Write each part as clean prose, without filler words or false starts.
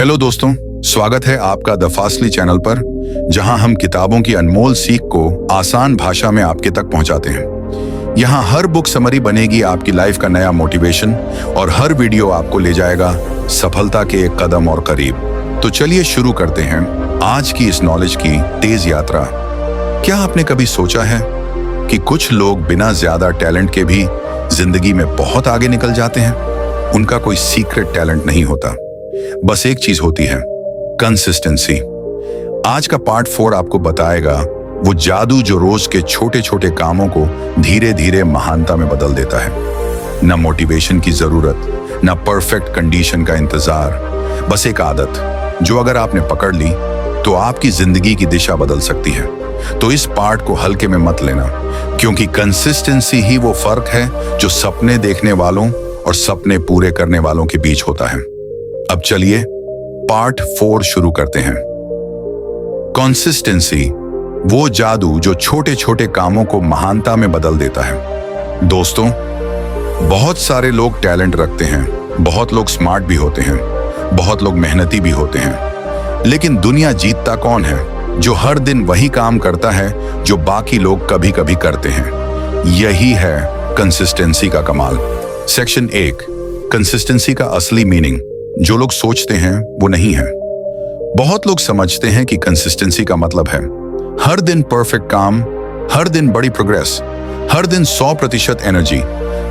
Hello दोस्तों, स्वागत है आपका द फासली चैनल पर, जहां हम किताबों की अनमोल सीख को आसान भाषा में आपके तक पहुंचाते हैं। यहां हर बुक समरी बनेगी आपकी लाइफ का नया मोटिवेशन और हर वीडियो आपको ले जाएगा सफलता के एक कदम और करीब। तो चलिए शुरू करते हैं आज की इस नॉलेज की तेज यात्रा। क्या आपने कभी सोचा है कि कुछ लोग बिना ज्यादा टैलेंट के भी जिंदगी में बहुत आगे निकल जाते हैं? उनका कोई सीक्रेट टैलेंट नहीं होता, बस एक चीज होती है, कंसिस्टेंसी। आज का पार्ट 4 आपको बताएगा वो जादू जो रोज के छोटे छोटे कामों को धीरे धीरे महानता में बदल देता है। न मोटिवेशन की जरूरत, न परफेक्ट कंडीशन का इंतजार, बस एक आदत जो अगर आपने पकड़ ली तो आपकी जिंदगी की दिशा बदल सकती है। तो इस पार्ट को हल्के में मत लेना, क्योंकि कंसिस्टेंसी ही वो फर्क है जो सपने देखने वालों और सपने पूरे करने वालों के बीच होता है। अब चलिए पार्ट 4 शुरू करते हैं। कंसिस्टेंसी, वो जादू जो छोटे छोटे कामों को महानता में बदल देता है। दोस्तों, बहुत सारे लोग टैलेंट रखते हैं, बहुत लोग स्मार्ट भी होते हैं, बहुत लोग मेहनती भी होते हैं, लेकिन दुनिया जीतता कौन है? जो हर दिन वही काम करता है जो बाकी लोग कभी कभी करते हैं। यही है कंसिस्टेंसी का कमाल। सेक्शन 1, कंसिस्टेंसी का असली मीनिंग। जो लोग सोचते हैं वो नहीं है। बहुत लोग समझते हैं कि कंसिस्टेंसी का मतलब है हर दिन परफेक्ट काम, हर दिन बड़ी प्रोग्रेस, हर दिन 100% एनर्जी,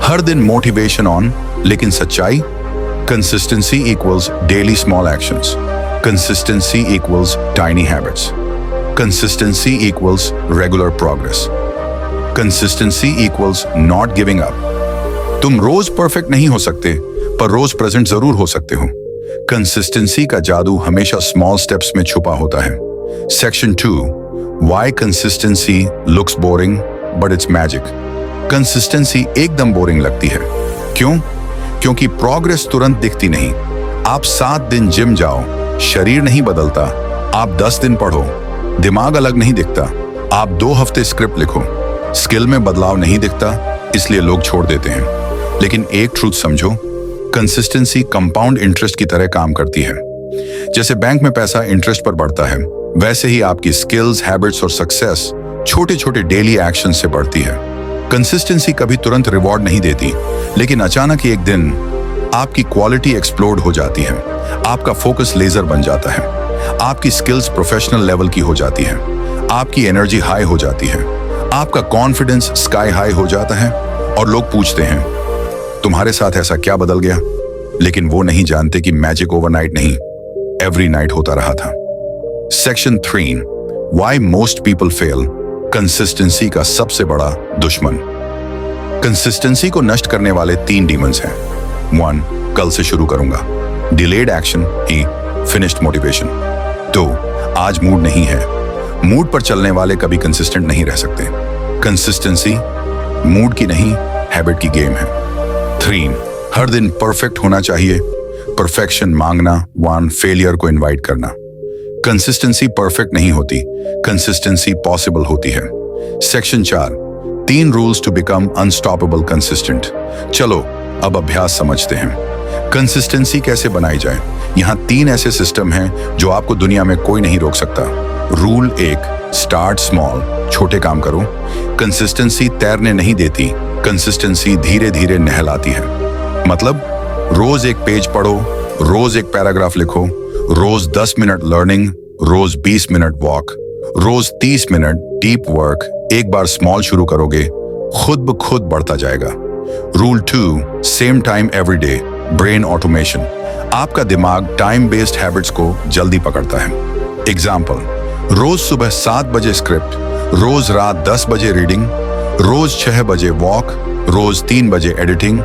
हर दिन मोटिवेशन ऑन। लेकिन सच्चाई, consistency equals daily small actions, consistency equals tiny habits, consistency equals regular progress, consistency equals not giving up. तुम रोज परफेक्ट नहीं हो सकते, पर रोज प्रेजेंट जरूर हो सकते हो। कंसिस्टेंसी का जादू हमेशा स्मॉल स्टेप्स में छुपा होता है। Section 2, why consistency looks boring but it's magic. Consistency एकदम बोरिंग लगती है। क्यों? क्योंकि प्रोग्रेस तुरंत दिखती नहीं। आप 7 दिन जिम जाओ, शरीर नहीं बदलता। आप 10 दिन पढ़ो, दिमाग अलग नहीं दिखता। आप 2 हफ्ते स्क्रिप्ट लिखो, स्किल में बदलाव नहीं दिखता, इसलिए लोग छोड़ देते हैं। लेकिन एक ट्रूथ समझो, कंसिस्टेंसी कंपाउंड इंटरेस्ट की तरह काम करती है। जैसे बैंक में पैसा इंटरेस्ट पर बढ़ता है, वैसे ही आपकी स्किल्स, हैबिट्स और सक्सेस छोटे छोटे डेली एक्शन से बढ़ती है। कंसिस्टेंसी कभी तुरंत रिवॉर्ड नहीं देती, लेकिन अचानक एक दिन आपकी क्वालिटी एक्सप्लोड हो जाती है, आपका फोकस लेजर बन जाता है, आपकी स्किल्स प्रोफेशनल लेवल की हो जाती है, आपकी एनर्जी हाई हो जाती है, आपका कॉन्फिडेंस स्काई हाई हो जाता है। और लोग पूछते हैं, तुम्हारे साथ ऐसा क्या बदल गया? लेकिन वो नहीं जानते कि मैजिक ओवरनाइट नहीं, एवरी नाइट होता रहा था। Section 3, why most people fail. Consistency का सबसे बड़ा दुश्मन। कंसिस्टेंसी को नष्ट करने वाले 3 डीमंस हैं। 1, कल से शुरू करूंगा, डिलेड एक्शन ही फिनिश्ड मोटिवेशन। 2, आज मूड नहीं है। मूड पर चलने वाले कभी कंसिस्टेंट नहीं रह सकते। कंसिस्टेंसी मूड की नहीं, हैबिट की गेम है। 3, हर दिन परफेक्ट होना चाहिए। परफेक्शन मांगना, 1, फेलियर को इनवाइट करना। कंसिस्टेंसी परफेक्ट नहीं होती, कंसिस्टेंसी पॉसिबल होती है। Section 4, 3 rules to become unstoppable consistent. चलो अब अभ्यास समझते हैं। कंसिस्टेंसी कैसे बनाई जाए? यहाँ 3 ऐसे सिस्टम हैं जो आपको दुनिया में कोई नहीं रोक सकता। रूल 1, स्टार्ट स्मॉल, छोटे काम करो। कंसिस्टेंसी तैरने नहीं देती, कंसिस्टेंसी धीरे धीरे नहलाती है। मतलब रोज एक पेज पढ़ो, रोज एक पैराग्राफ लिखो, रोज 10 मिनट लर्निंग, रोज 20 मिनट वॉक, रोज 30 मिनट डीप वर्क। एक बार स्मॉल शुरू करोगे, खुद ब खुद बढ़ता जाएगा। Rule 2, same time every day, brain automation. आपका दिमाग टाइम बेस्ड हैबिट्स को जल्दी पकड़ता है। एग्जाम्पल, रोज सुबह 7 बजे स्क्रिप्ट, रोज रात 10 बजे रीडिंग, रोज 6 बजे वॉक, रोज 3 बजे एडिटिंग,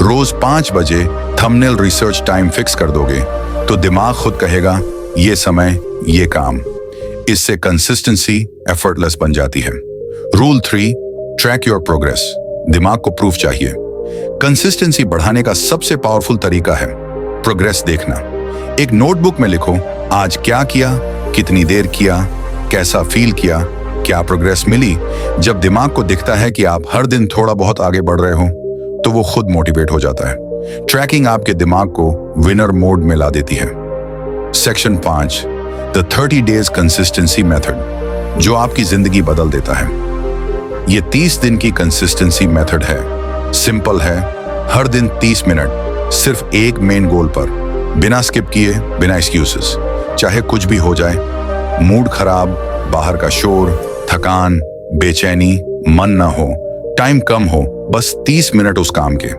रोज 5 बजे थंबनेल रिसर्च। टाइम फिक्स कर दोगे तो दिमाग खुद कहेगा ये समय, ये काम। इससे कंसिस्टेंसी एफर्टलेस बन जाती है। Rule 3, track your progress. दिमाग को प्रूफ चाहिए। कंसिस्टेंसी बढ़ाने का सबसे पावरफुल तरीका है प्रोग्रेस देखना। एक नोटबुक में लिखो, आज क्या किया, कितनी देर किया, कैसा फील किया, क्या प्रोग्रेस मिली। जब दिमाग को दिखता है कि आप हर दिन थोड़ा बहुत आगे बढ़ रहे हो, तो वो खुद मोटिवेट हो जाता है। ट्रैकिंग आपके दिमाग को विनर मोड में ला देती है। Section 5, the 30 days consistency method, जो आपकी जिंदगी बदल देता है। ये 30 दिन की कंसिस्टेंसी मेथड है। सिंपल है, हर दिन 30 मिनट सिर्फ एक मेन गोल पर, बिना स्किप किए, बिना एक्सक्यूजेस। चाहे कुछ भी हो जाए, मूड खराब, बाहर का शोर, थकान, बेचैनी, मन ना हो, टाइम कम हो, बस 30 मिनट उस काम के।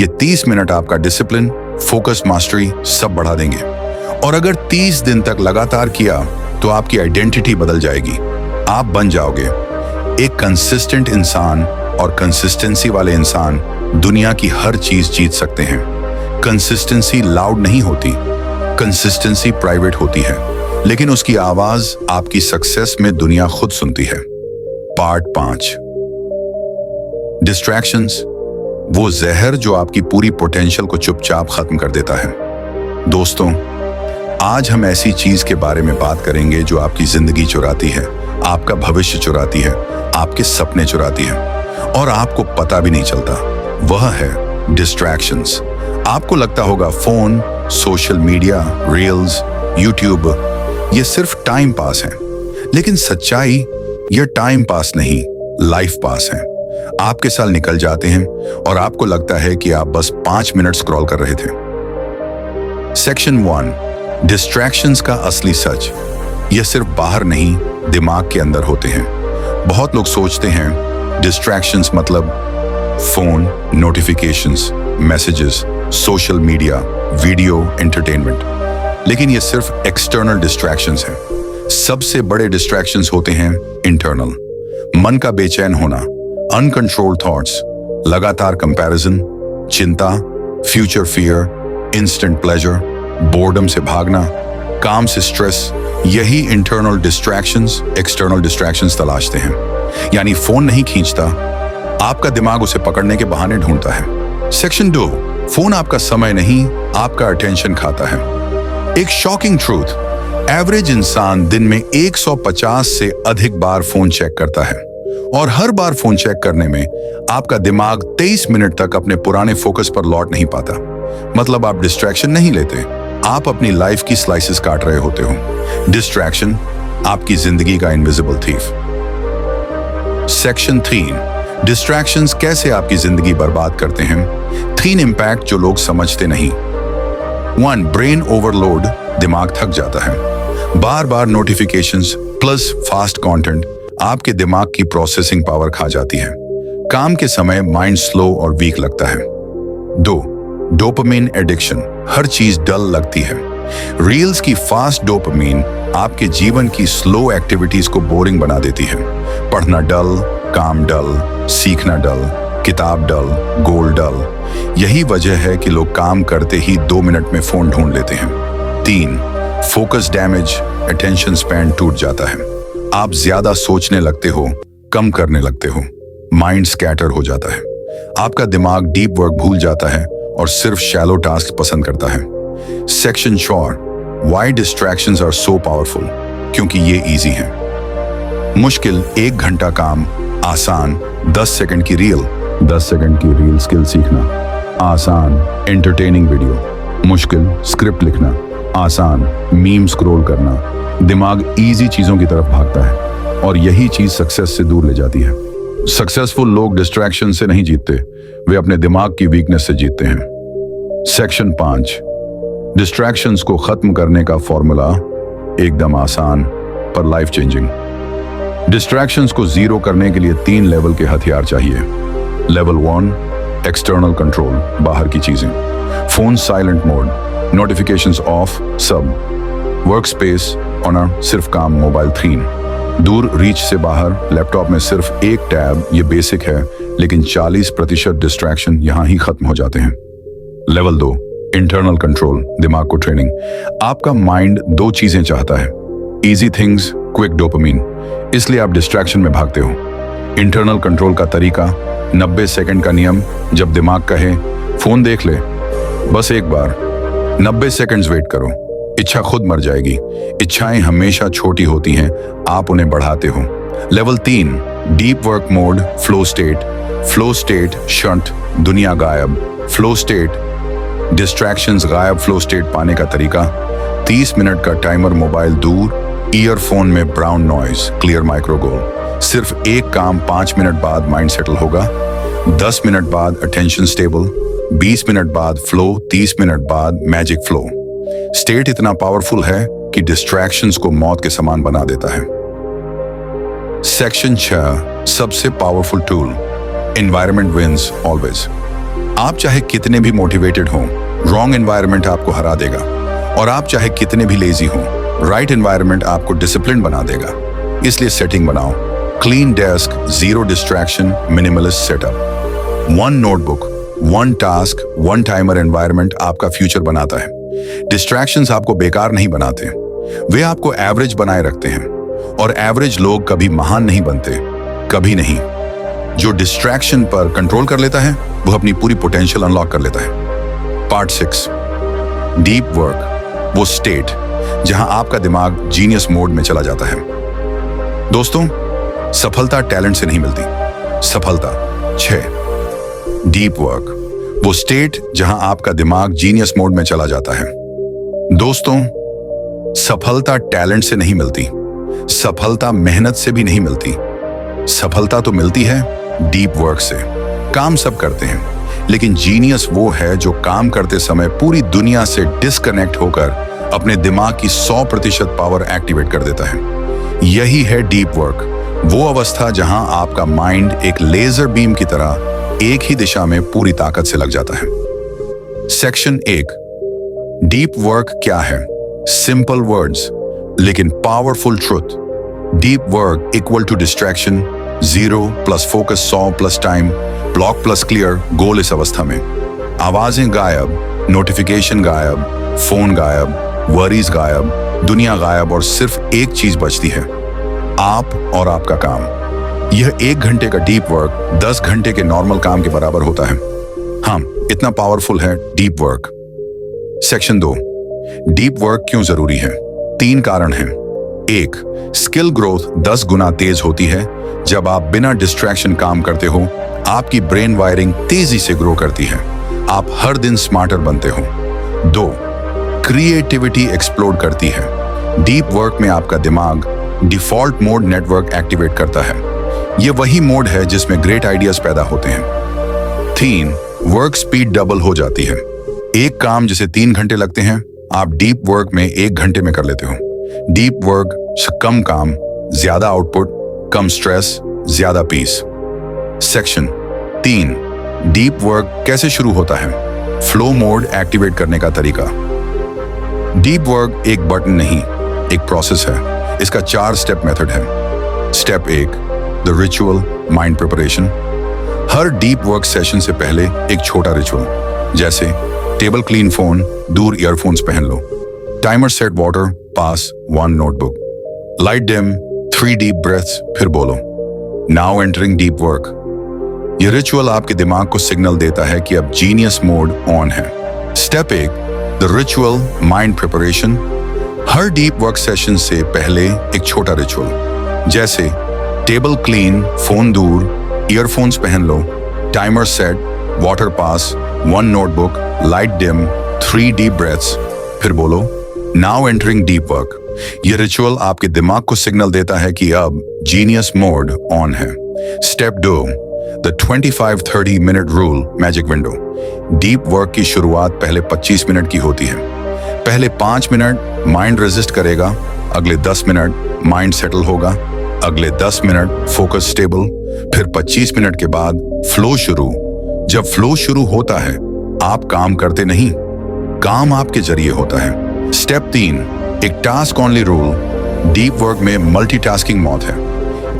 ये 30 मिनट आपका डिसिप्लिन, फोकस, मास्टरी सब बढ़ा देंगे। और अगर 30 दिन तक लगातार किया तो आपकी आइडेंटिटी बदल जाएगी। आप बन जाओगे एक कंसिस्टेंट इंसान, और कंसिस्टेंसी वाले इंसान दुनिया की हर चीज जीत सकते हैं। कंसिस्टेंसी लाउड नहीं होती, कंसिस्टेंसी प्राइवेट होती है, लेकिन उसकी आवाज आपकी सक्सेस में दुनिया खुद सुनती है। पार्ट 5, डिस्ट्रैक्शंस, वो जहर जो आपकी पूरी पोटेंशियल को चुपचाप खत्म कर देता है। दोस्तों, आज हम ऐसी चीज के बारे में बात करेंगे जो आपकी जिंदगी चुराती है, आपका भविष्य चुराती है, आपके सपने चुराती है, और आपको पता भी नहीं चलता। वह है डिस्ट्रैक्शंस। आपको लगता होगा phone, social media, reels, YouTube ये सिर्फ टाइम पास है, लेकिन सच्चाई ये टाइम पास नहीं, लाइफ पास है। आपके साल निकल जाते हैं और आपको लगता है कि आप बस 5 मिनट स्क्रॉल कर रहे थे। सेक्शन 1, डिस्ट्रैक्शंस का असली सच। यह सिर्फ बाहर नहीं, दिमाग के अंदर होते हैं। बहुत लोग सोचते हैं डिस्ट्रैक्शंस मतलब phone, notifications, messages, social media, video, entertainment, लेकिन ये सिर्फ एक्सटर्नल डिस्ट्रैक्शंस हैं। सबसे बड़े डिस्ट्रैक्शंस होते हैं इंटरनल। मन का बेचैन होना, अनकंट्रोल्ड थॉट्स, लगातार कंपैरिजन, चिंता, future fear, instant pleasure, boredom से भागना, काम से स्ट्रेस, यही इंटरनल डिस्ट्रैक्शंस एक्सटर्नल डिस्ट्रैक्शंस तलाशते हैं। यानी फोन नहीं खींचता, आपका दिमाग उसे पकड़ने के बहाने ढूंढता है। सेक्शन 2, फोन आपका समय नहीं, आपका अटेंशन खाता है। एक शॉकिंग ट्रूथ, एवरेज इंसान दिन में 150 से अधिक बार फोन चेक करता है, और हर बार फोन चेक करने में आपका दिमाग 23 मिनट तक अपने पुराने फोकस पर लौट नहीं पाता। मतलब आप डिस्ट्रैक्शन नहीं लेते, आप अपनी लाइफ की स्लाइसेस काट रहे होते हो। डिस्ट्रैक्शन आपकी जिंदगी का इनविजिबल थीफ। सेक्शन 3, डिस्ट्रैक्शंस कैसे आपकी जिंदगी बर्बाद करते हैं। 3 इंपैक्ट जो लोग समझते नहीं। 1, ब्रेन ओवरलोड, दिमाग थक जाता है। बार बार नोटिफिकेशंस प्लस फास्ट कंटेंट आपके दिमाग की प्रोसेसिंग पावर खा जाती है। काम के समय माइंड स्लो और वीक लगता है। 2, डोपामिन एडिक्शन, हर चीज डल लगती है। रील्स की फास्ट डोपामिन आपके जीवन की स्लो एक्टिविटीज को बोरिंग बना देती है। पढ़ना डल, काम डल, सीखना डल, किताब डल, गोल डल। यही वजह है कि लोग काम करते ही 2 मिनट में फोन ढूंढ लेते हैं। 3, फोकस डैमेज, अटेंशन स्पैन टूट जाता है। आप ज्यादा सोचने लगते हो, कम करने लगते हो, माइंड स्कैटर हो जाता है। आपका दिमाग डीप वर्क भूल जाता है और सिर्फ शैलो टास्क पसंद करता है। Section 4, why distractions are so powerful, क्योंकि ये इजी है। मुश्किल 1 घंटा काम, आसान 10 सेकंड की रील, 10 सेकंड की रील स्किल सीखना, आसान एंटरटेनिंग वीडियो। मुश्किल स्क्रिप्ट लिखना, आसान मीम स्क्रॉल करना। दिमाग इजी चीजों की तरफ भागता है, और यही चीज सक्सेस से दूर ले जाती है। सक्सेसफुल लोग डिस्ट्रैक्शन से नहीं जीतते, वे अपने दिमाग की वीकनेस से जीतते हैं। सेक्शन 5, डिस्ट्रैक्शंस को खत्म करने का फॉर्मूला एकदम आसान पर लाइफ चेंजिंग। डिस्ट्रैक्शंस को जीरो करने के लिए 3 लेवल के हथियार चाहिए। लेवल 1, एक्सटर्नल कंट्रोल, बाहर की चीजें, phone silent mode, notifications of, सब। वर्क स्पेस ऑनर, सिर्फ काम, मोबाइल 3, दूर रीच से बाहर, लैपटॉप में सिर्फ एक टैब, ये बेसिक है, लेकिन 40% डिस्ट्रैक्शन यहां ही खत्म हो जाते हैं। लेवल 2, इंटरनल कंट्रोल, दिमाग को ट्रेनिंग। आपका माइंड 2 चीजें चाहता है, इजी थिंग्स, क्विक डोपामिन, इसलिए आप डिस्ट्रैक्शन में भागते हो। इंटरनल कंट्रोल का तरीका, 90 सेकंड का नियम, जब दिमाग कहे फोन देख ले, बस एक बार 90 सेकंड्स वेट करो, इच्छा खुद मर जाएगी। इच्छाएं हमेशा छोटी होती हैं, आप उन्हें बढ़ाते हो। Level 3, deep work mode, flow state. Flow state shunt, दुनिया गायब। फ्लो स्टेट, डिस्ट्रैक्शंस गायब। फ्लो स्टेट पाने का तरीका, 30 मिनट का टाइमर, मोबाइल दूर, ईयरफोन में brown noise, clear micro goal. सिर्फ एक काम, 5 मिनट बाद माइंड सेटल होगा, 10 मिनट बाद अटेंशन स्टेबल, 20 मिनट बाद फ्लो, 30 मिनट बाद मैजिक फ्लो। स्टेट इतना पावरफुल है कि डिस्ट्रैक्शंस को मौत के समान बना देता है। सेक्शन 6, सबसे powerful tool, environment wins always. आप चाहे कितने भी मोटिवेटेड हों, रॉन्ग एनवायरनमेंट आपको हरा देगा, और आप चाहे कितने भी लेजी हों, राइट एनवायरनमेंट आपको डिसिप्लिन बना देगा। इसलिए सेटिंग बनाओ, clean desk, zero distraction, minimalist setup. 1 notebook, 1 task, 1 timer environment आपका फ्यूचर बनाता है। डिस्ट्रैक्शंस आपको बेकार नहीं बनाते, वे आपको एवरेज बनाए रखते हैं, और एवरेज लोग कभी महान नहीं बनते, कभी नहीं। जो डिस्ट्रैक्शन पर कंट्रोल कर लेता है वो अपनी पूरी पोटेंशियल अनलॉक कर लेता है। पार्ट 6, डीप वर्क, वो स्टेट जहां आपका दिमाग जीनियस मोड में चला जाता है। दोस्तों, सफलता टैलेंट से नहीं मिलती। सफलता 6, डीप वर्क, वो स्टेट जहां आपका दिमाग जीनियस मोड में चला जाता है। दोस्तों, सफलता टैलेंट से नहीं मिलती, सफलता मेहनत से भी नहीं मिलती। सफलता तो मिलती है डीप वर्क से। काम सब करते हैं, लेकिन जीनियस वो है जो काम करते समय पूरी दुनिया से डिस्कनेक्ट होकर अपने दिमाग की 100% पावर एक्टिवेट कर देता है। यही है डीप वर्क, वो अवस्था जहां आपका माइंड एक लेजर बीम की तरह एक ही दिशा में पूरी ताकत से लग जाता है। सेक्शन 1, डीप वर्क क्या है? सिंपल वर्ड्स लेकिन powerful truth. Deep work equal to distraction, 0 + focus, 100 + time, block + clear goal. इस अवस्था में आवाजें गायब, नोटिफिकेशन गायब, फोन गायब, वरीज गायब, दुनिया गायब, और सिर्फ एक चीज बचती है, आप और आपका काम। यह 1 घंटे का डीप वर्क 10 घंटे के नॉर्मल काम के बराबर होता है। हाँ, इतना पावरफुल है deep work. Section 2, deep work क्यों जरूरी है? 3 कारण हैं। 1, स्किल ग्रोथ 10 गुना तेज होती है जब आप बिना डिस्ट्रैक्शन काम करते हो। आपकी ब्रेन वायरिंग तेजी से ग्रो करती है, आप हर दिन स्मार्टर बनते हो। 2, क्रिएटिविटी एक्सप्लोड करती है। डीप वर्क में आपका दिमाग डिफॉल्ट मोड नेटवर्क एक्टिवेट करता है। यह वही मोड है जिसमें ग्रेट आइडियाज पैदा होते हैं। 3, वर्क स्पीड डबल हो जाती है। एक काम जिसे 3 घंटे लगते हैं, आप डीप वर्क में 1 घंटे में कर लेते हो। डीप वर्क से कम काम, ज्यादा आउटपुट, कम स्ट्रेस, ज्यादा पीस। सेक्शन 3, डीप वर्क कैसे शुरू होता है? फ्लो मोड एक्टिवेट करने का तरीका। डीप वर्क एक बटन नहीं, एक प्रोसेस है। इसका 4 स्टेप मेथड है। Step 1, the ritual mind preparation. हर डीप वर्क सेशन से पहले एक छोटा रिचुअल, जैसे टेबल क्लीन, फोन दूर, ईयरफोन्स पहन लो, टाइमर सेट, वाटर पास, 1 notebook, light dim, 3 deep breaths, फिर बोलो नाउ एंटरिंग डीप वर्क। यह रिचुअल आपके दिमाग को सिग्नल देता है कि अब जीनियस मोड ऑन है। Step 1, the ritual mind preparation. हर डीप वर्क सेशन से पहले एक छोटा रिचुअल, जैसे टेबल क्लीन, फोन दूर, ईयरफोन्स पहन लो, टाइमर सेट, वाटर पास, 1 notebook, light dim, 3 deep breaths, फिर बोलो नाउ एंटरिंग डीप वर्क। यह रिचुअल आपके दिमाग को सिग्नल देता है कि अब जीनियस मोड ऑन है। Step 2, the 25-30 minute rule magic window. Deep work की शुरुआत पहले 25 मिनट की होती है। पहले 5 मिनट माइंड रेजिस्ट करेगा, अगले 10 मिनट माइंड सेटल होगा, अगले 10 मिनट फोकस स्टेबल, फिर 25 मिनट के बाद फ्लो शुरू। जब फ्लो शुरू होता है, आप काम करते नहीं, काम आपके जरिए होता है। स्टेप 3, एक task only rule. Deep work में मल्टीटास्किंग मौत है।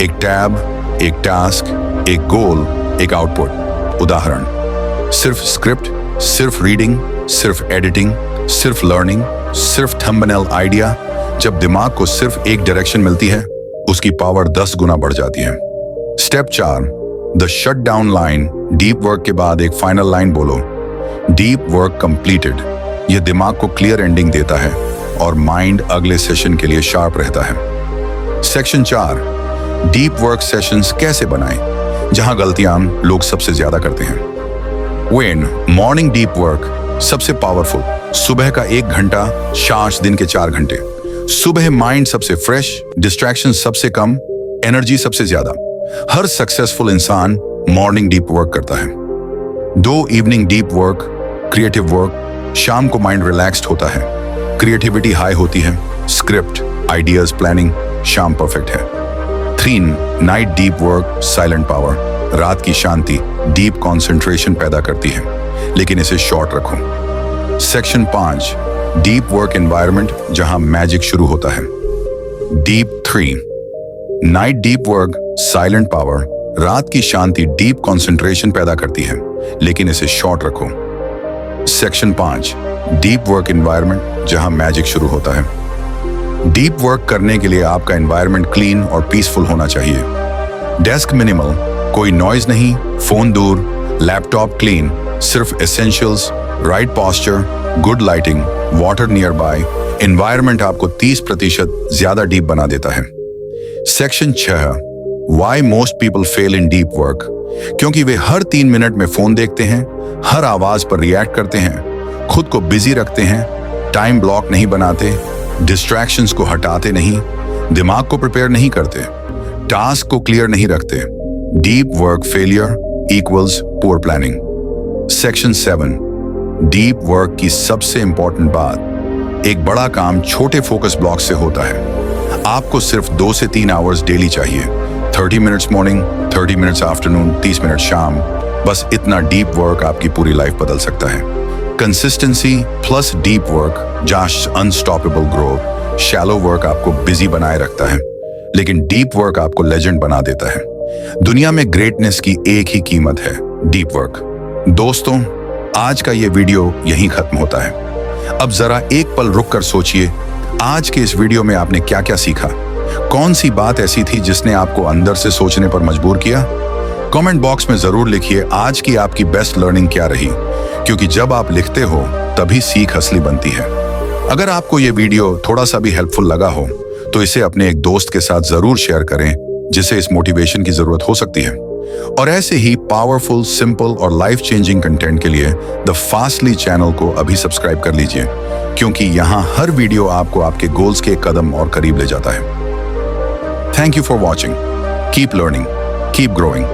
एक टैब, एक टास्क, एक गोल, एक आउटपुट। उदाहरण, सिर्फ स्क्रिप्ट, सिर्फ रीडिंग, सिर्फ एडिटिंग, सिर्फ लर्निंग, सिर्फ थंबनेल आइडिया। जब दिमाग को सिर्फ एक डायरेक्शन मिलती है, उसकी पावर 10 गुना बढ़ जाती है। Step 4, the shut down line. Deep work के बाद एक फाइनल लाइन बोलो, डीप वर्क कंप्लीटेड। यह दिमाग को क्लियर एंडिंग देता है और माइंड अगले सेशन के लिए शार्प रहता है। सेक्शन 4, डीप वर्क सेशंस कैसे बनाएं, जहां गलतियां लोग सबसे ज्यादा करते हैं। व्हेन मॉर्निंग डीप वर्क, सबसे पावरफुल सुबह का 1 घंटा, शाम दिन के 4 घंटे। सुबह माइंड सबसे फ्रेश, डिस्ट्रैक्शन सबसे कम, एनर्जी सबसे ज्यादा। हर सक्सेसफुल इंसान मॉर्निंग डीप वर्क करता है। 2 evening deep work, creative work. शाम को माइंड रिलैक्स्ड होता है, क्रिएटिविटी हाई होती है, स्क्रिप्ट, आइडियाज, प्लानिंग, शाम परफेक्ट है। 3 night deep work, silent power. रात की शांति डीप कंसंट्रेशन पैदा करती है, लेकिन इसे शॉर्ट रखो। सेक्शन 5 डीप वर्क एनवायरनमेंट, जहां मैजिक शुरू होता है। Deep 3 night deep work, silent power. रात की शांति डीप कंसंट्रेशन पैदा करती है, लेकिन इसे शॉर्ट रखो। सेक्शन 5 डीप वर्क एनवायरनमेंट, जहां मैजिक शुरू होता है। डीप वर्क करने के लिए आपका एनवायरनमेंट क्लीन और पीसफुल होना चाहिए। डेस्क मिनिमल, कोई नॉइज नहीं, फोन दूर, लैपटॉप क्लीन, सिर्फ essentials, right posture, good lighting, water nearby. Environment आपको 30% ज्यादा डीप बना देता है। Section 6 why most people fail in deep work, क्योंकि वे हर 3 मिनट में फोन देखते हैं, हर आवाज पर रिएक्ट करते हैं, खुद को बिजी रखते हैं, टाइम ब्लॉक नहीं बनाते, डिस्ट्रैक्शंस को हटाते नहीं, दिमाग को प्रिपेयर नहीं करते, टास्क को क्लियर नहीं रखते। Deep work failure equals poor planning. Section 7 deep work की सबसे इंपॉर्टेंट बात, एक बड़ा काम छोटे फोकस ब्लॉक से होता है। आपको सिर्फ 2 से 3 आवर्स डेली चाहिए। 30 minutes morning, 30 minutes afternoon, 30 minute शाम। बस इतना डीप वर्क आपकी पूरी लाइफ बदल सकता है। Consistency plus deep work just unstoppable growth. Shallow work आपको बिजी बनाए रखता है, लेकिन डीप वर्क आपको लेजेंड बना देता है। दुनिया में ग्रेटनेस की एक ही कीमत है, डीप वर्क। दोस्तों, आज का ये वीडियो यहीं खत्म होता है। अब जरा एक पल रुक कर सोचिए, आज के इस वीडियो में आपने क्या क्या सीखा? कौन सी बात ऐसी थी जिसने आपको अंदर से सोचने पर मजबूर किया? कमेंट बॉक्स में जरूर लिखिए आज की आपकी बेस्ट लर्निंग क्या रही, क्योंकि जब आप लिखते हो तभी सीख असली बनती है। अगर आपको ये वीडियो थोड़ा सा भी हेल्पफुल लगा हो तो इसे अपने एक दोस्त के साथ जरूर शेयर करें जिसे इस मोटिवेशन की जरूरत हो सकती है। और ऐसे ही पावरफुल, सिंपल और लाइफ चेंजिंग कंटेंट के लिए द फास्टली चैनल को अभी सब्सक्राइब कर लीजिए, क्योंकि यहाँ हर वीडियो आपको आपके गोल्स के एक कदम और करीब ले जाता है। Thank you for watching. Keep learning, keep growing.